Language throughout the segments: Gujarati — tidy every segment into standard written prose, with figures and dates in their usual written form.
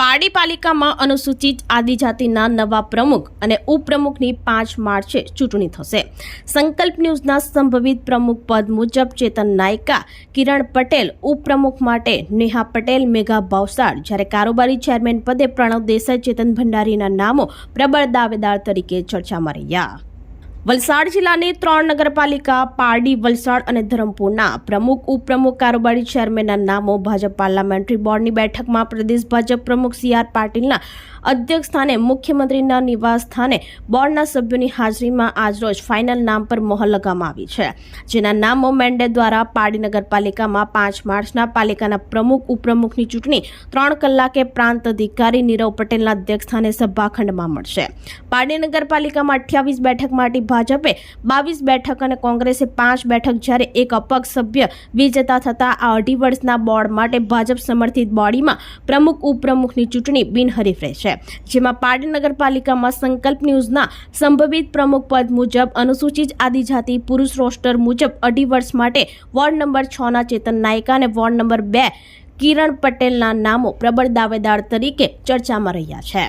પારડી પાલિકામાં અનુસૂચિત આદિજાતિના નવા પ્રમુખ અને ઉપપ્રમુખની 5 માર્ચે ચૂંટણી થશે। સંકલ્પ ન્યૂઝના સંભવિત પ્રમુખ પદ મુજબ ચેતન નાયકા, કિરણ પટેલ, ઉપપ્રમુખ માટે નેહા પટેલ, મેઘા ભાવસાર, જ્યારે કારોબારી ચેરમેન પદે પ્રણવ દેસાઈ, ચેતન ભંડારીના નામો પ્રબળ દાવેદાર તરીકે ચર્ચામાં રહ્યા। વલસાડ જિલ્લાની 3 નગરપાલિકા પારડી, વલસાડ અને ધરમપુરના પ્રમુખ, ઉપપ્રમુખ, કારોબારી ચેરમેનના નામો ભાજપ પાર્લામેન્ટરી બોર્ડની બેઠકમાં પ્રદેશ ભાજપ પ્રમુખ CR પાટીલના અધ્યક્ષ સ્થાને મુખ્યમંત્રીના નિવાસ સ્થાને બોર્ડના સભ્યોની હાજરીમાં આજરોજ ફાઇનલ નામ પર મહોર લગાવવામાં આવી છે, જેના નામો મેન્ડેટ દ્વારા પારડી નગરપાલિકામાં 5 માર્ચના પાલિકાના પ્રમુખ, ઉપપ્રમુખની ચૂંટણી 3 કલાકે પ્રાંત અધિકારી નીરવ પટેલના અધ્યક્ષ સ્થાને સભાખંડમાં મળશે। પારડી નગરપાલિકામાં 28 બેઠક માટે ભાજપે 22 બેઠક અને કોંગ્રેસે 5 બેઠક, જ્યારે એક અપક્ષ સભ્ય વિજેતા થતા આ 2.5 વર્ષના બોર્ડ માટે ભાજપ સમર્થિત બોડીમાં પ્રમુખ, ઉપપ્રમુખની ચૂંટણી બિનહરીફ રહેશે, જેમાં પારડી નગરપાલિકામાં સંકલ્પ ન્યૂઝના સંભવિત પ્રમુખ પદ મુજબ અનુસૂચિત આદિજાતિ પુરુષ રોસ્ટર મુજબ 2.5 વર્ષ માટે વોર્ડ નંબર 6ના ચેતન નાયકા અને વોર્ડ નંબર 2 કિરણ પટેલના નામો પ્રબળ દાવેદાર તરીકે ચર્ચામાં રહ્યા છે,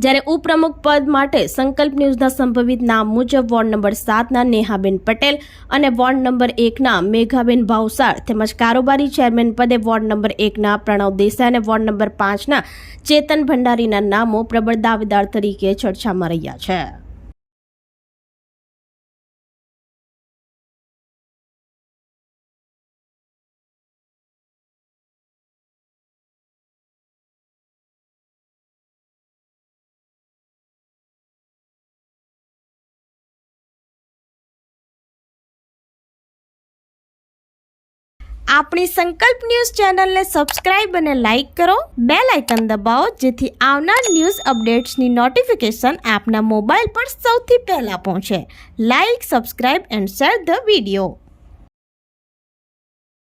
જ્યારે ઉપપ્રમુખ પદ માટે સંકલ્પ ન્યૂઝના સંભવિત નામ મુજબ વોર્ડ નંબર 7ના નેહાબેન પટેલ અને વોર્ડ નંબર 1ના મેઘાબેન ભાવસાર તેમજ કારોબારી ચેરમેન પદે વોર્ડ નંબર 1ના પ્રણવ દેસાઈ અને વોર્ડ નંબર 5ના ચેતન ભંડારીના નામો પ્રબળ દાવેદાર તરીકે ચર્ચામાં રહ્યા છે। આપણી સંકલ્પ ન્યૂઝ ચેનલને સબસ્ક્રાઇબ અને લાઇક કરો, બેલ આઇકન દબાવો, જેથી આવનાર ન્યૂઝ અપડેટ્સની નોટિફિકેશન આપના મોબાઈલ પર સૌથી પહેલા પહોંચે। Like, subscribe and share the video.